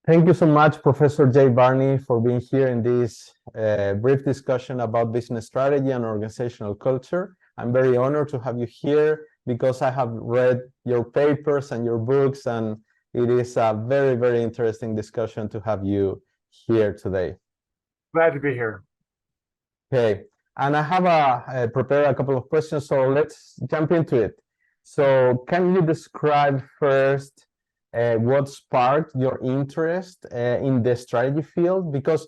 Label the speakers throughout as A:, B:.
A: Thank you so much, Professor Jay Barney, for being here in this brief discussion about business strategy and organizational culture. I'm very honored to have you here because I have read your papers and your books, and it is a very, very interesting discussion to have you here today.
B: Glad to be here.
A: Okay, and I have prepared a couple of questions, so let's jump into it. So can you describe first what sparked your interest in the strategy field? Because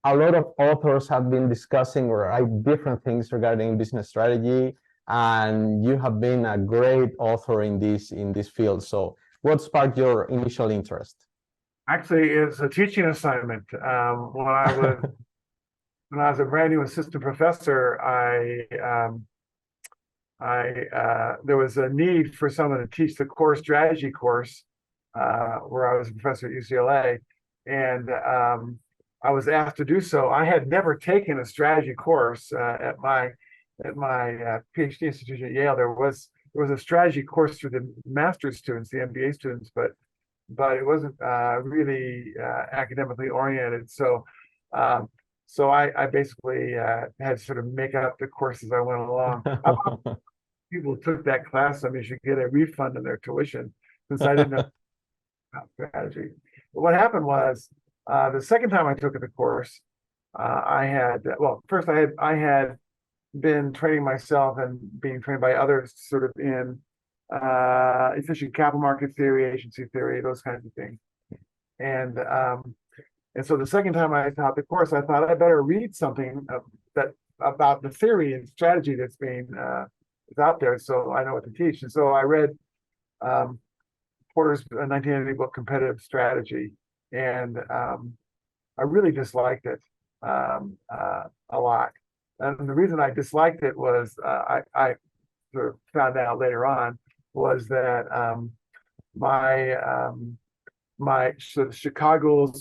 A: a lot of authors have been discussing or write different things regarding business strategy, and you have been a great author in this field. So what sparked your initial interest?
B: Actually, it's a teaching assignment. When I was a brand new assistant professor, there was a need for someone to teach the core strategy course where I was a professor at UCLA, and I was asked to do so. I had never taken a strategy course at my PhD institution at Yale. There was a strategy course for the master's students, the MBA students, but it wasn't really academically oriented. So I basically had to sort of make up the course as I went along. People who took that class, I mean, should get a refund of their tuition since I didn't know about strategy. But what happened was the second time I took the course, I had been training myself and being trained by others sort of in efficient capital market theory, agency theory, those kinds of things. And so the second time I taught the course, I thought I better read something about the theory and strategy that's being is out there, so I know what to teach. And so I read Porter's 1980 book, Competitive Strategy, and I really disliked it a lot. And the reason I disliked it was I sort of found out later on was that my sort of Chicago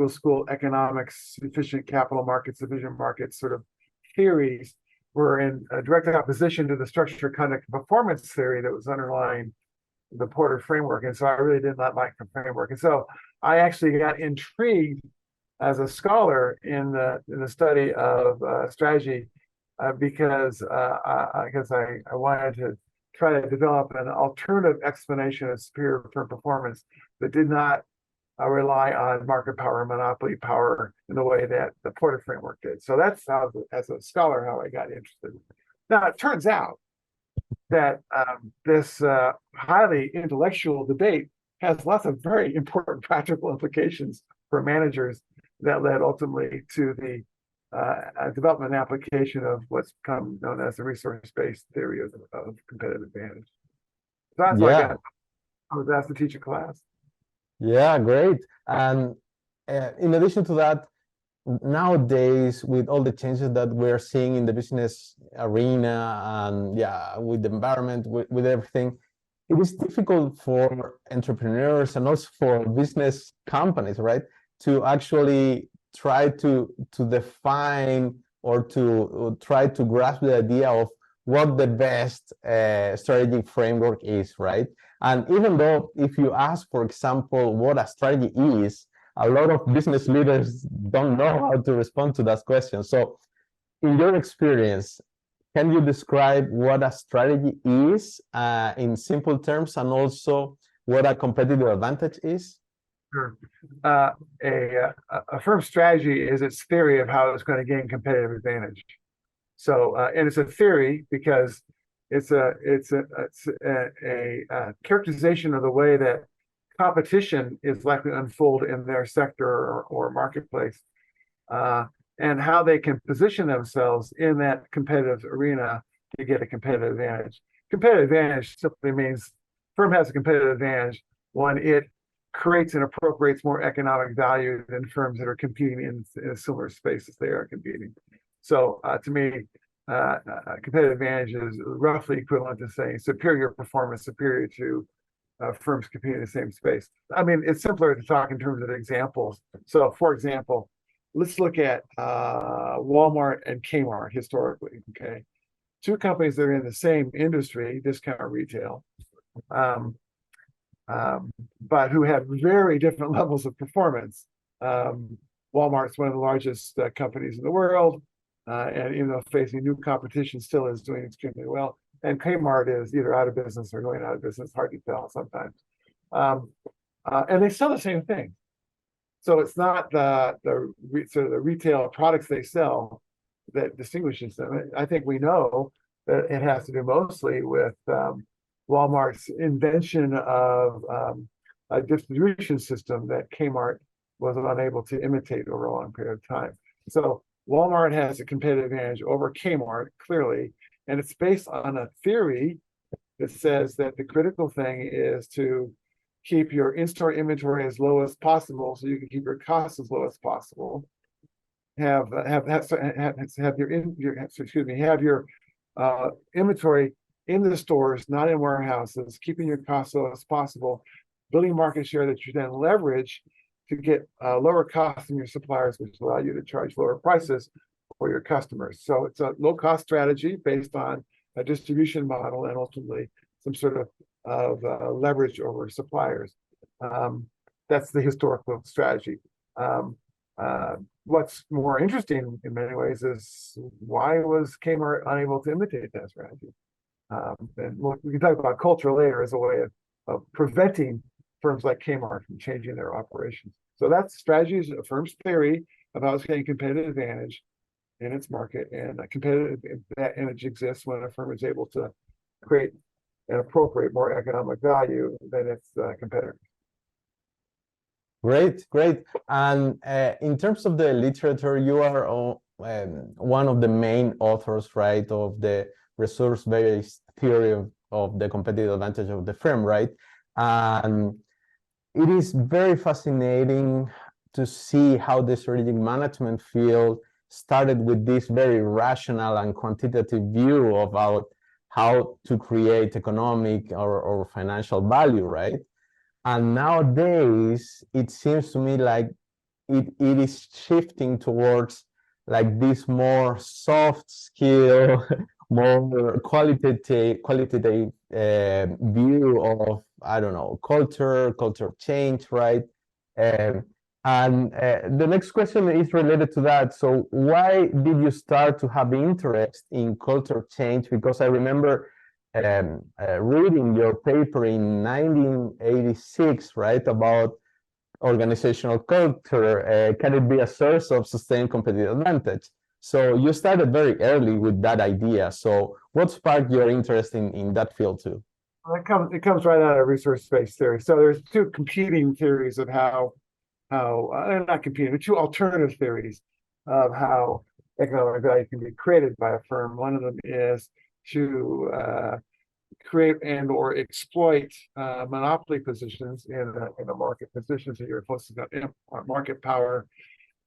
B: School of Economics, efficient capital markets, efficient markets sort of theories were in a direct opposition to the structure, conduct, and performance theory that was underlying the Porter framework. And so I really did not like the framework. And so I actually got intrigued as a scholar in the study of strategy because I wanted to try to develop an alternative explanation of superior firm performance that did not rely on market power, monopoly power in the way that the Porter framework did. So that's how, as a scholar, how I got interested. Now, it turns out that this highly intellectual debate has lots of very important practical implications for managers that led ultimately to the development and application of what's become known as the resource-based theory of competitive advantage. So that's why I was asked to teach a class.
A: Yeah, great. And in addition to that, nowadays, with all the changes that we're seeing in the business arena and with the environment, with everything, it is difficult for entrepreneurs and also for business companies, right, to actually try to define or to try to grasp the idea of what the best strategic framework is, right? And even though if you ask, for example, what a strategy is, a lot of business leaders don't know how to respond to that question. So in your experience, can you describe what a strategy is in simple terms, and also what a competitive advantage is?
B: Sure. A firm's strategy is its theory of how it's going to gain competitive advantage. So, and it's a theory because it's a characterization of the way that competition is likely to unfold in their sector or marketplace, and how they can position themselves in that competitive arena to get a competitive advantage. Competitive advantage simply means firm has a competitive advantage when it creates and appropriates more economic value than firms that are competing in a similar space as they are competing. So to me, competitive advantage is roughly equivalent to saying superior performance, superior to firms competing in the same space. I mean, it's simpler to talk in terms of examples. So for example, let's look at Walmart and Kmart historically, okay? Two companies that are in the same industry, discount retail. but who had very different levels of performance. Walmart's one of the largest companies in the world, and even though facing new competition, still is doing extremely well. And Kmart is either out of business or going out of business, hard to tell sometimes. And they sell the same thing. So it's not the retail products they sell that distinguishes them. I think we know that it has to do mostly with Walmart's invention of a distribution system that Kmart was unable to imitate over a long period of time. So Walmart has a competitive advantage over Kmart, clearly, and it's based on a theory that says that the critical thing is to keep your in-store inventory as low as possible, so you can keep your costs as low as possible. Have your inventory in the stores, not in warehouses, keeping your costs low as possible, building market share that you then leverage to get lower costs from your suppliers, which allow you to charge lower prices for your customers. So it's a low-cost strategy based on a distribution model and ultimately some sort of leverage over suppliers. That's the historical strategy. What's more interesting in many ways is why was Kmart unable to imitate that strategy? And we can talk about culture later as a way of preventing firms like Kmart from changing their operations. So that's strategies, a firm's theory about getting competitive advantage in its market, and a competitive advantage exists when a firm is able to create and appropriate more economic value than its competitors.
A: Great, great. And in terms of the literature, you are one of the main authors, right, of the resource-based theory of the competitive advantage of the firm, right? And it is very fascinating to see how the strategic management field started with this very rational and quantitative view about how to create economic or financial value, right? And nowadays, it seems to me like it is shifting towards like this more soft skill, more qualitative view of, I don't know, culture change, right? And the next question is related to that. So why did you start to have interest in culture change? Because I remember reading your paper in 1986, right, about organizational culture. Can it be a source of sustained competitive advantage? So you started very early with that idea. So what sparked your interest in that field too?
B: Well, it comes right out of resource-based theory. So there's two competing theories of how not competing, but two alternative theories of how economic value can be created by a firm. One of them is to create and or exploit monopoly positions in the market, positions that you're focusing on market power,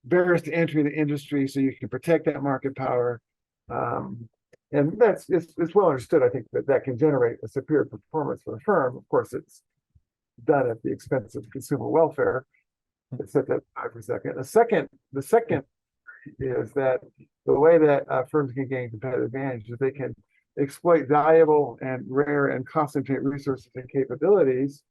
B: barriers to entry in the industry so you can protect that market power. And it's well understood, I think, that can generate a superior performance for the firm. Of course, it's done at the expense of consumer welfare. Let's set that aside for a second. The second is that the way that firms can gain competitive advantage is they can exploit valuable and rare and concentrate resources and capabilities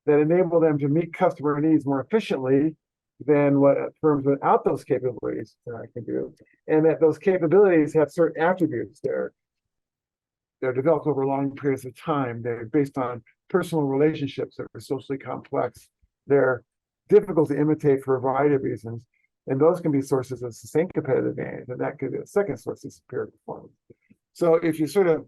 B: that enable them to meet customer needs more efficiently than what firms without those capabilities can do. And that those capabilities have certain attributes. They're developed over long periods of time. They're based on personal relationships that are socially complex. They're difficult to imitate for a variety of reasons. And those can be sources of sustained competitive advantage. And that could be a second source of superior performance. So if you sort of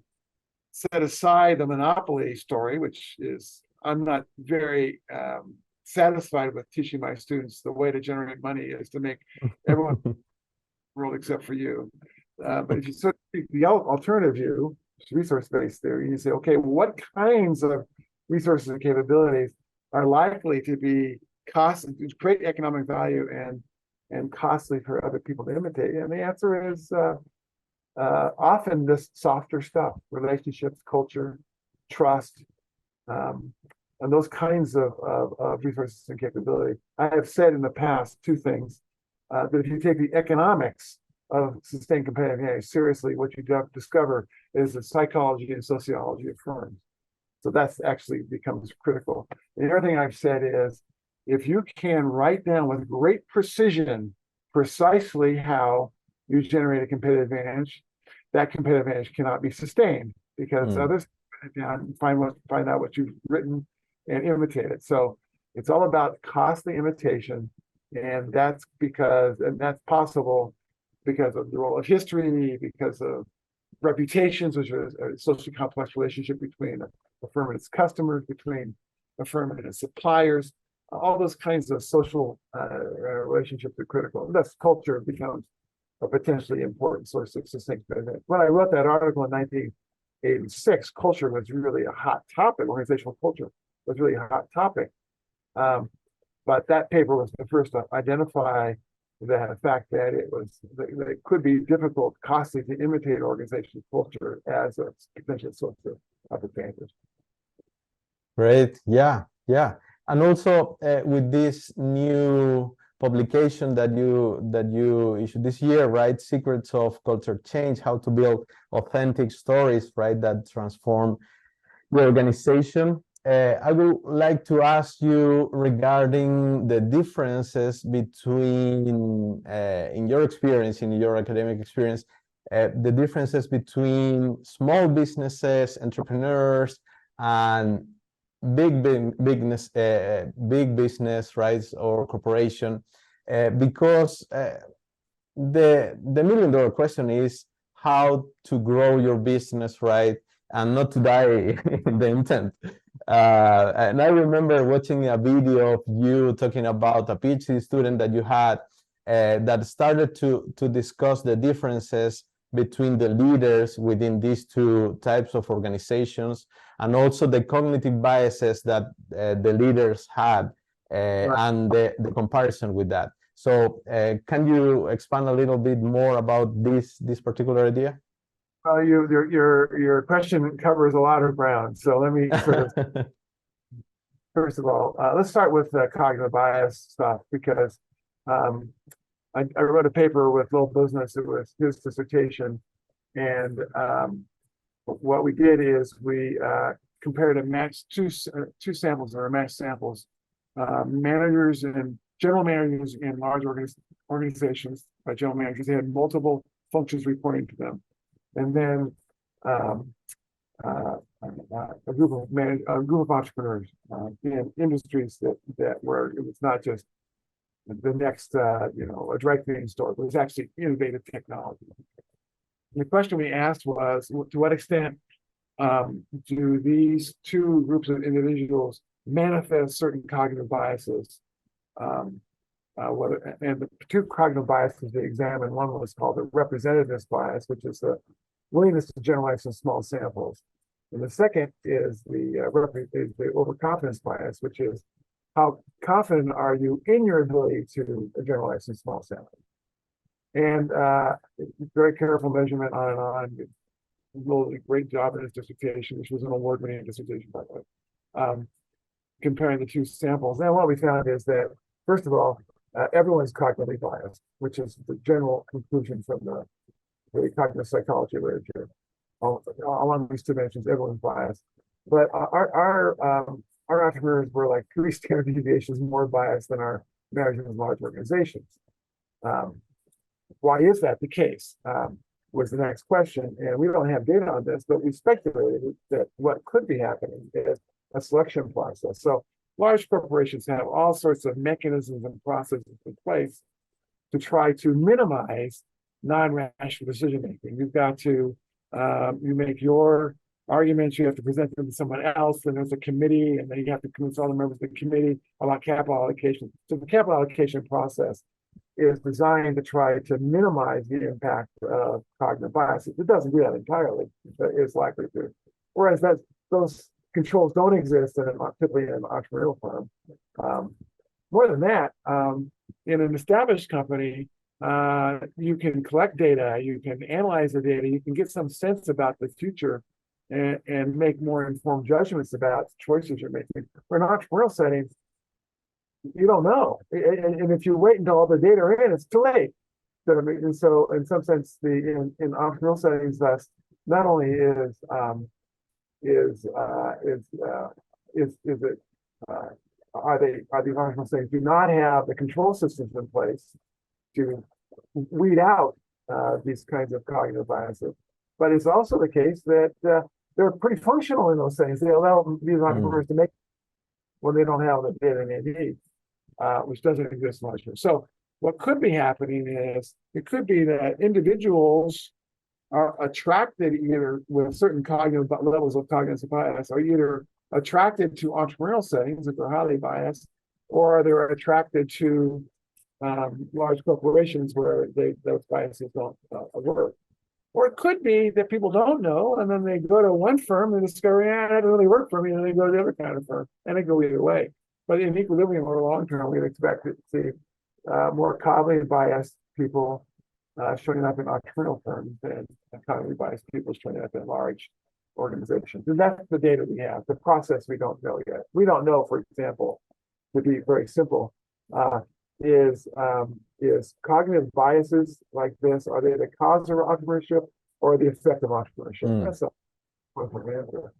B: set aside the monopoly story, which is, I'm not very satisfied with teaching my students the way to generate money is to make everyone world except for you. But if you sort of take the alternative view, resource-based theory, you say, okay, what kinds of resources and capabilities are likely to be costly, to create economic value and costly for other people to imitate? And the answer is often this softer stuff: relationships, culture, trust, and those kinds of resources and capability. I have said in the past two things, that if you take the economics of sustained competitive advantage seriously, what you discover is the psychology and sociology of firms. So that's actually becomes critical. And the other thing I've said is, if you can write down with great precision precisely how you generate a competitive advantage, that competitive advantage cannot be sustained because others put it down and find out what you've written and imitate it. So it's all about costly imitation, and that's possible because of the role of history, because of reputations, which is a socially complex relationship between a firm and its customers, between a firm and its suppliers. All those kinds of social relationships are critical. Thus, culture becomes a potentially important source of sustained benefit. When I wrote that article in 1986, culture was really a hot topic. Organizational culture was really a hot topic. But that paper was the first to identify the fact that it could be difficult, costly to imitate organizational culture as a potential source of advantage.
A: Great. Yeah. And also with this new publication that you issued this year, right? Secrets of Culture Change: How to Build Authentic Stories, right? That transform the organization. I would like to ask you regarding the differences between, in your experience, in your academic experience, the differences between small businesses, entrepreneurs, and big business, right, or corporation, because the $1 million question is how to grow your business, right, and not to die in the intent. And I remember watching a video of you talking about a PhD student that you had that started to discuss the differences between the leaders within these two types of organizations, and also the cognitive biases that the leaders had, and the comparison with that. So can you expand a little bit more about this particular idea?
B: Well, your question covers a lot of ground. So let me sort of, first of all, let's start with the cognitive bias stuff, because I wrote a paper with Little Business. It was his dissertation, and what we did is we compared two samples that are matched samples, managers and general managers in large organizations. By general managers, they had multiple functions reporting to them, and then a group of entrepreneurs in industries that were, it was not just the next a dry cleaning store, but it was actually innovative technology. And the question we asked was, to what extent do these two groups of individuals manifest certain cognitive biases? And the two cognitive biases they examined, one was called the representativeness bias, which is the willingness to generalize in small samples. And the second is the overconfidence bias, which is how confident are you in your ability to generalize in small samples. And very careful measurement on and on. Will did a great job in his dissertation, which was an award-winning dissertation, by the way, comparing the two samples. And what we found is that, first of all, everyone's cognitively biased, which is the general conclusion from the cognitive psychology literature. Along these two dimensions, everyone's biased. But our entrepreneurs were like 3 standard deviations more biased than our managers in large organizations. Why is that the case? Was the next question. And we don't have data on this, but we speculated that what could be happening is a selection process. So large corporations have all sorts of mechanisms and processes in place to try to minimize non-rational decision making. You've got to, you make your arguments, you have to present them to someone else, and there's a committee, and then you have to convince all the members of the committee about capital allocation. So the capital allocation process is designed to try to minimize the impact of cognitive biases. It doesn't do that entirely, but it's likely to. Whereas those controls don't exist typically in an entrepreneurial firm. More than that, in an established company, you can collect data, you can analyze the data, you can get some sense about the future and make more informed judgments about choices you're making. For an entrepreneurial setting, you don't know. And if you wait until all the data are in, it's too late. And so in some sense, in entrepreneurial settings, thus, not only is is it are these organizational sayings do not have the control systems in place to weed out these kinds of cognitive biases. But it's also the case that they're pretty functional in those things. They allow these entrepreneurs to make when they don't have the data they need, which doesn't exist much. So what could be happening is it could be that individuals are attracted either with certain cognitive levels of cognitive bias, are either attracted to entrepreneurial settings if they're highly biased, or they're attracted to large corporations where those biases don't work. Or it could be that people don't know, and then they go to one firm and discover, yeah, that doesn't really work for me, and then they go to the other kind of firm, and they go either way. But in equilibrium or long term, we'd expect to see more cognitively biased people showing up in entrepreneurial firms and cognitively biased people showing up in large organizations. And that's the data we have. The process we don't know yet. We don't know, for example, to be very simple, is cognitive biases like this, are they the cause of entrepreneurship or the effect of entrepreneurship? That's a important answer.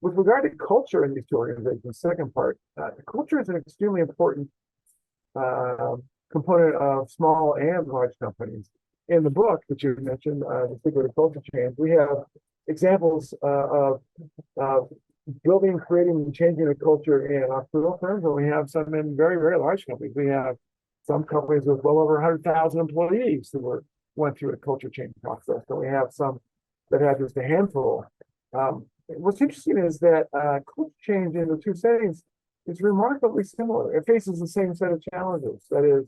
B: With regard to culture in these two organizations, second part, culture is an extremely important component of small and large companies. In the book that you mentioned, The Secret of Culture Change, we have examples of building, creating, and changing a culture in entrepreneurial firms, and we have some in very, very large companies. We have some companies with well over 100,000 employees who went through a culture change process, and we have some that had just a handful. What's interesting is that culture change in the two settings is remarkably similar. It faces the same set of challenges. That is,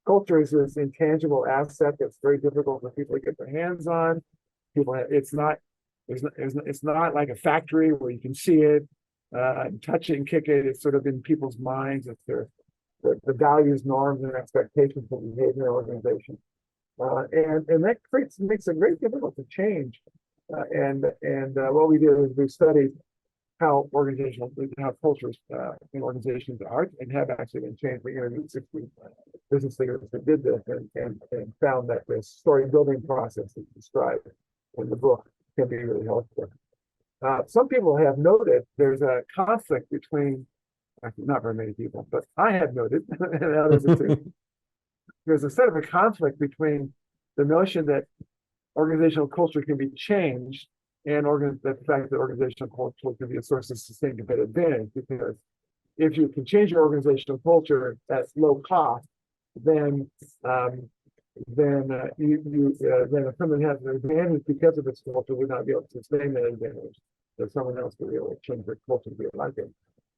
B: culture is this intangible asset that's very difficult for people to get their hands on. It's not like a factory where you can see it, and touch it and kick it. It's sort of in people's minds. It's the values, norms, and expectations of behavior in an organization. And that makes it very difficult to change. And what we did is we studied how cultures in organizations are and have actually been changed. We interviewed 60 business leaders that did this and found that this story building process that's described in the book can be really helpful. Some people have noted there's a conflict between, actually not very many people, but I have noted, and others too, there's a set of a conflict between the notion that organizational culture can be changed and the fact that organizational culture can be a source of sustained competitive advantage. Because if you can change your organizational culture at low cost, then a firm that has an advantage because of its culture would not be able to sustain that advantage. So someone else would be able to change their culture to be like it.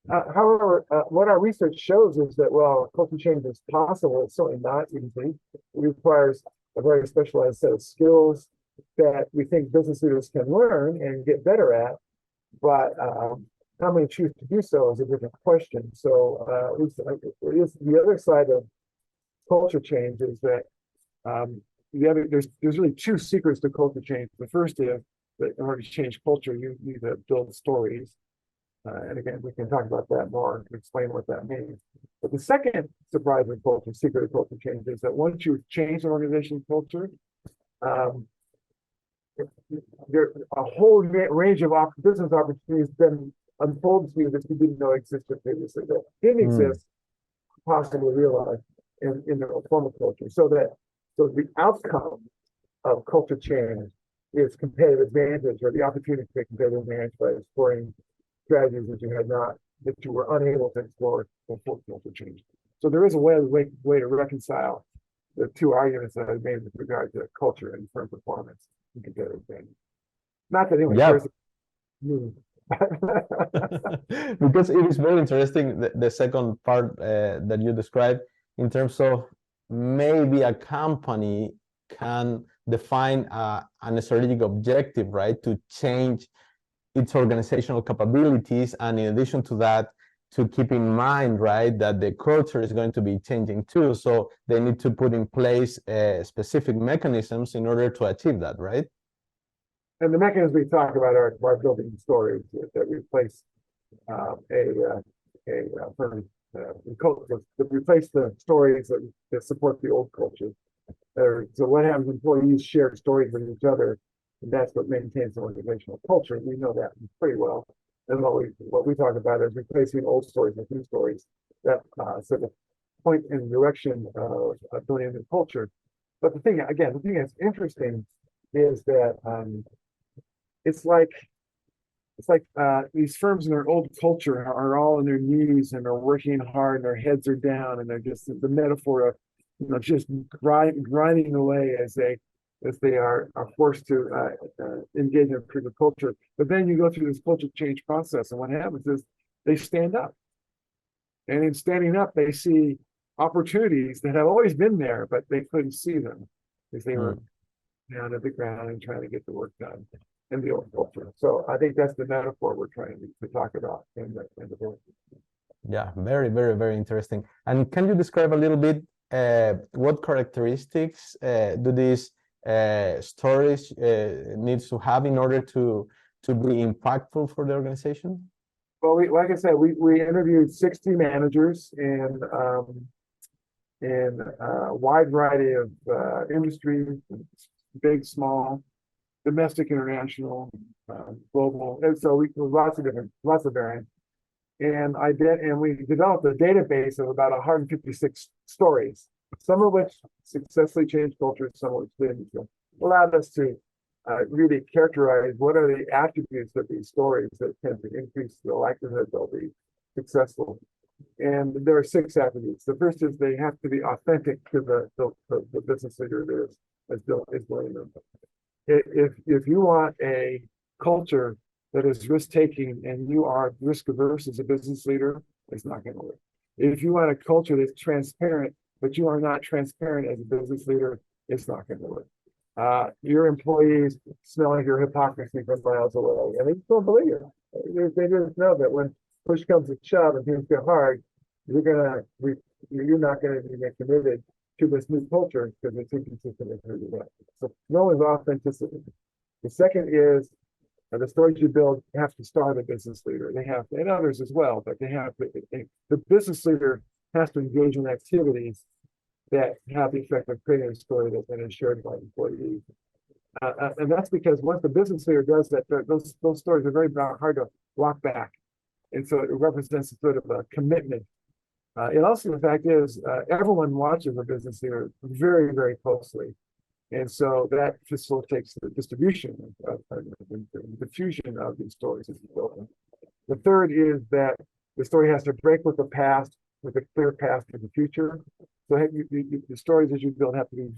B: However, what our research shows is that while culture change is possible, it's certainly not easy. It requires a very specialized set of skills that we think business leaders can learn and get better at, but how many choose to do so is a different question. So the other side of culture change is that there's really two secrets to culture change. The first is that in order to change culture, you need to build stories. And again, we can talk about that more and explain what that means. But the second surprising secret of culture change is that once you change an organization's culture, there a whole range of business opportunities then unfolds to you that you didn't know existed previously, that didn't exist, possibly realized in the formal culture. So the outcome of culture change is competitive advantage, or the opportunity to take competitive advantage by exploring strategies that you were unable to explore before culture change. So there is a way to reconcile the two arguments that I made with regard to culture and firm performance and competitive advantage. Not that anyone cares.
A: Because it is very interesting, the second part that you described, in terms of maybe a company can define an strategic objective, right, to change its organizational capabilities, and in addition to that, to keep in mind, right, that the culture is going to be changing too. So they need to put in place specific mechanisms in order to achieve that, right?
B: And the mechanisms we talk about are building stories that replace replace the stories that support the old culture. So what happens? Employees share stories with each other And that's what maintains the organizational culture. We know that pretty well. And what we talk about is replacing old stories with new stories that sort of point in the direction of building a new culture. But the thing that's interesting is that it's like these firms in their old culture are all on their knees and are working hard and their heads are down and they're just the metaphor of just grinding away as they are forced to engage in a particular culture. But then you go through this culture change process, and what happens is they stand up. And in standing up, they see opportunities that have always been there, but they couldn't see them because they were down at the ground and trying to get the work done in the old culture. So I think that's the metaphor we're trying to talk about in the book.
A: Yeah, very, very, very interesting. And can you describe a little bit what characteristics do these stories needs to have in order to be impactful for the organization?
B: Well, like I said, we interviewed 60 managers in a wide variety of industries, big, small, domestic, international, global, and so we lots of variants. And we developed a database of about 156 stories, some of which successfully changed cultures, some of which didn't. So allowed us to really characterize what are the attributes of these stories that tend to increase the likelihood they'll be successful. And there are 6 attributes. The first is they have to be authentic to the business leader that is building them. If you want a culture that is risk-taking and you are risk-averse as a business leader, it's not going to work. If you want a culture that's transparent, but you are not transparent as a business leader, it's not going to work. Your employees smell like your hypocrisy from miles away, and they just don't believe you. They just know that when push comes to shove and things get hard, you're not going to be committed to this new culture because it's inconsistent with who you are. So no is authenticity. The second is the stories you build have to start a business leader. They have, and others as well, but the business leader has to engage in activities that have the effect of creating a story that's then shared by employees. And that's because once the business leader does that, those stories are very hard to walk back. And so it represents a sort of a commitment. And also the fact is, everyone watches a business leader very, very closely. And so that facilitates the distribution the diffusion of these stories as you build them. The third is that the story has to break with the past with a clear path to the future. So the stories as you build have to be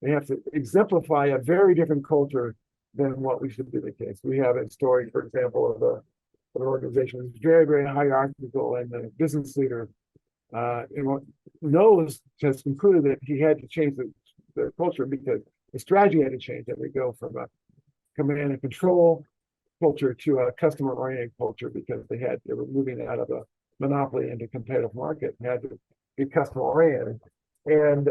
B: they have to exemplify a very different culture than what we should be the case. We have a story, for example, of an organization that's very, very hierarchical, and the business leader has concluded that he had to change the culture because the strategy had to change. That we go from a command and control culture to a customer-oriented culture because they were moving out of a monopoly into competitive market and had to be customer-oriented. And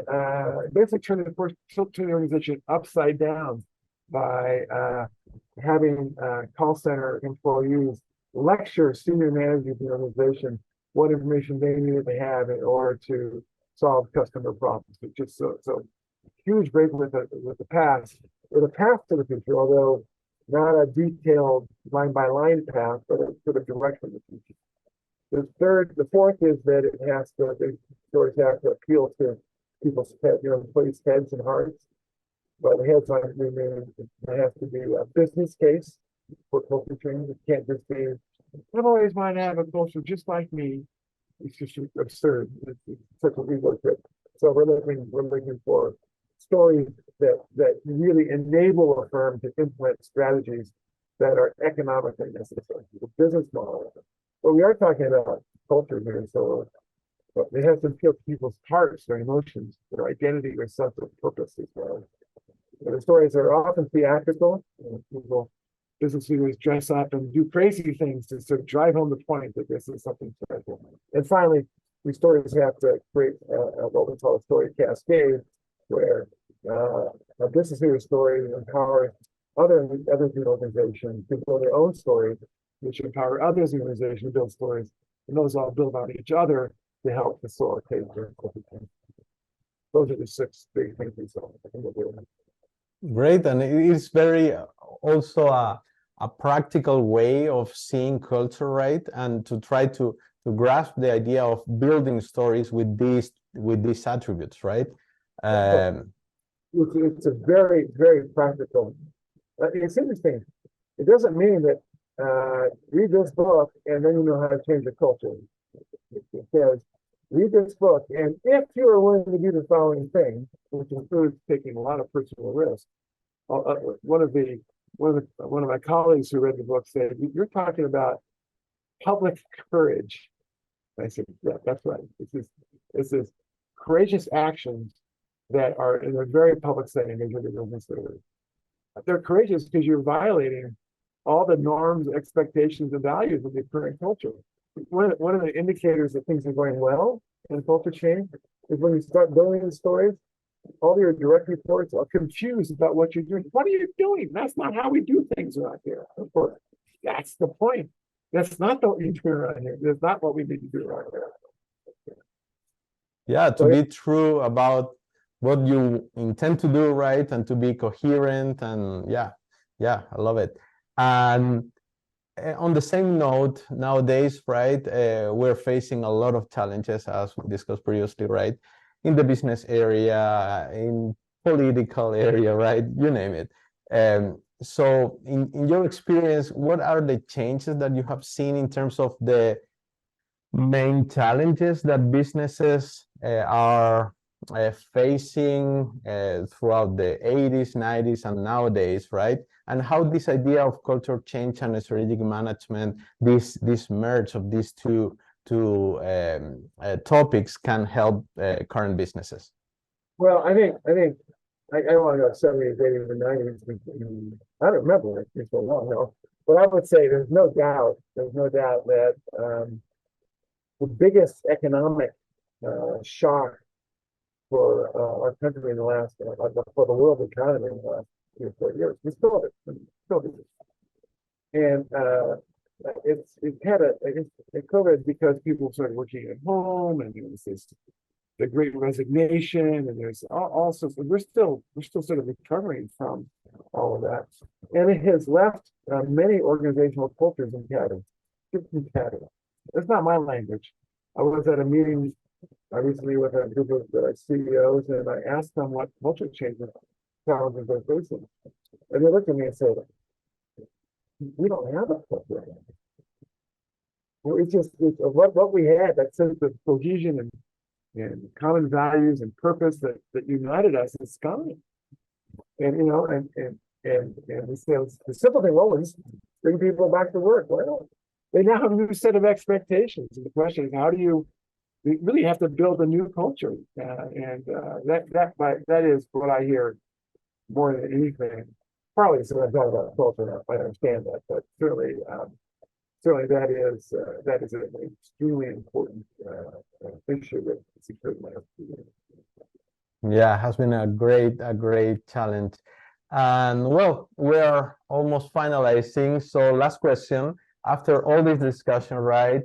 B: basically turn the organization upside down by having call center employees lecture senior managers of the organization what information they needed to have in order to solve customer problems. It's just so huge break with the past, with a path to the future, although not a detailed line-by-line path, but a sort of direction of the future. The fourth is that the stories have to appeal to people's employees' heads and hearts. But the heads aren't remain. There has to be a business case for culture change. It can't just be, I've always wanted to have a culture just like me. It's just absurd. It's such a ego trip. So we're looking for stories that really enable a firm to implement strategies that are economically necessary. The business model. But we are talking about culture here, so it has to appeal to people's hearts, their emotions, their identity, their sense of purpose as well. The stories are often theatrical. Business leaders dress up and do crazy things to sort of drive home the point that this is something special. And finally, these stories have to create what we call a story cascade, where a business leader story empowers others in the organization to build their own stories, which empower others in the organization to build stories, and those all build on each other to help facilitate their culture. Those are the 6 big things we saw.
A: Great, and it is very also a practical way of seeing culture, right? And to try to grasp the idea of building stories with these attributes, right?
B: It's a very, very practical. It's interesting. It doesn't mean that read this book and then you know how to change the culture. It says, read this book, and if you are willing to do the following things, which includes taking a lot of personal risk. One of my colleagues who read the book said, "You're talking about public courage." I said, "Yeah, that's right. This is courageous actions that are in a very public setting as you're considered. They're courageous because you're violating all the norms, expectations, and values of the current culture." One of the indicators that things are going well in culture change is when you start building the stories, all your direct reports are confused about what you're doing. What are you doing? That's not how we do things around here. Of course, that's the point. That's not what we do around here. That's not what we need to do around here.
A: Yeah, to be true about what you intend to do, right? And to be coherent, and yeah, I love it. And on the same note, nowadays, right, we're facing a lot of challenges, as we discussed previously, right? In the business area, in political area, right? You name it. So in your experience, what are the changes that you have seen in terms of the main challenges that businesses are facing throughout the 80s, 90s, and nowadays, right? And how this idea of culture change and strategic management, this merge of these two topics can help current businesses?
B: Well, I think I don't want to go 70s, 80s, and 90s. I don't remember it. It's so long now. But I would say there's no doubt that the biggest economic shock for our country in the last, for the world economy in the last 3 or 4 years was COVID. And COVID, because people started working at home, and there was the Great Resignation, and there's all sorts of, we're still sort of recovering from all of that, and it has left many organizational cultures in tatters. It's not my language. I was at a meeting recently with a group of CEOs, and I asked them what culture changes challenges they're facing, and they looked at me and said, "We don't have a culture. It's what we had, that sense of cohesion and common values and purpose that united us is gone." And we say the simple thing was bring people back to work. Well, they now have a new set of expectations, and the question is, how do you really have to build a new culture? That is what I hear more than anything. Partly so I talk about culture, I understand that, but certainly that is an extremely important issue that secured my opinion.
A: Yeah, it has been a great challenge. And well, we're almost finalizing. So last question, after all this discussion, right?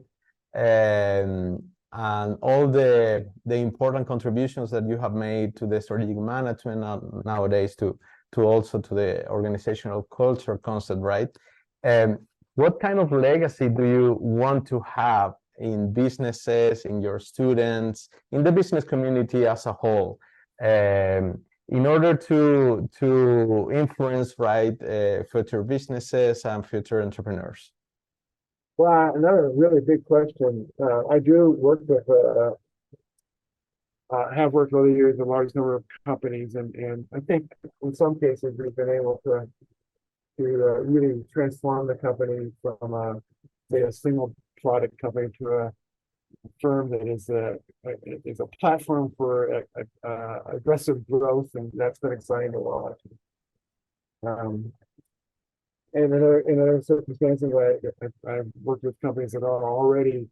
A: And all the important contributions that you have made to the strategic management nowadays, to also to the organizational culture concept, right? What kind of legacy do you want to have in businesses, in your students, in the business community as a whole, in order to influence, right, future businesses and future entrepreneurs?
B: Well, another really big question. I do work with, have worked over the years with a large number of companies, and I think in some cases we've been able to really transform the company from say a single product company to a firm that is a platform for aggressive growth, and that's been exciting to watch. And in other circumstances, I've worked with companies that are already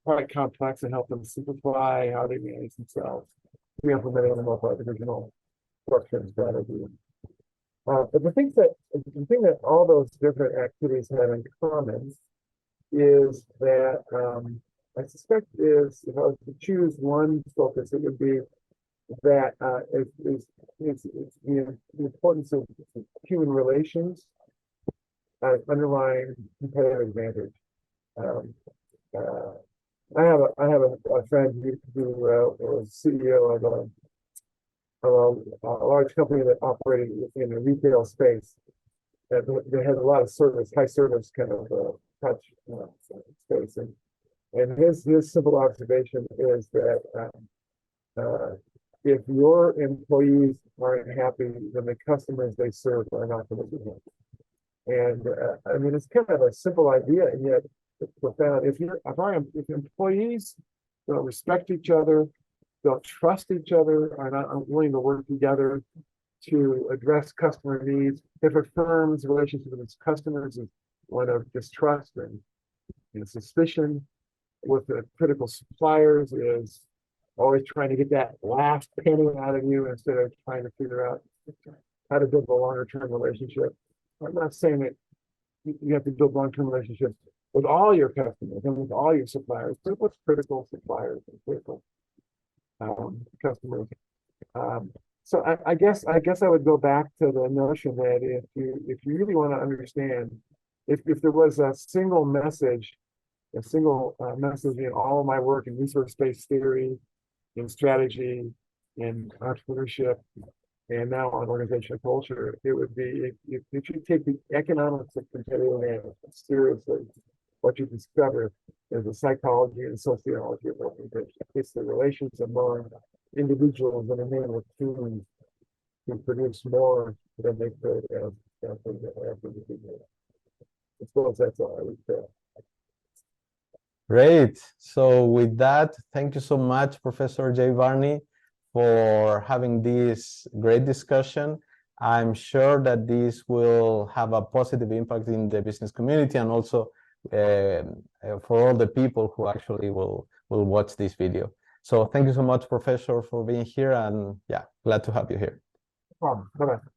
B: quite complex and help them simplify how they manage themselves. We implemented a multi-divisional structure and strategy. But the thing that all those different activities have in common is that I suspect if I was to choose one focus, it would be that is the importance of human relations underlying competitive advantage. I have a friend who was CEO of a large company that operated in the retail space. They had a lot of service, high service kind of touch space, and his simple observation is that if your employees aren't happy, then the customers they serve are not going to be happy. And I mean, it's kind of a simple idea, and yet it's profound. If employees don't respect each other, don't trust each other, are not willing to work together to address customer needs, if a firm's relationship with its customers is one of distrust and suspicion, with the critical suppliers is always trying to get that last penny out of you instead of trying to figure out how to build a longer-term relationship. I'm not saying that you have to build long-term relationships with all your customers and with all your suppliers, but with critical suppliers and critical customers. So I guess I would go back to the notion that if you really want to understand, if there was a single message in all of my work in resource-based theory, in strategy, in entrepreneurship, and now on organizational culture, it would be if you take the economics of competitive advantage seriously, what you discover is the psychology and sociology of organization. It's the relations among individuals and enable teams to produce more than they could as individuals. I suppose that's all I would say.
A: Great. So with that, thank you so much, Professor Jay Barney, for having this great discussion. I'm sure that this will have a positive impact in the business community and also for all the people who actually will watch this video. So thank you so much, Professor, for being here, and yeah, glad to have you here.
B: No problem. Bye-bye.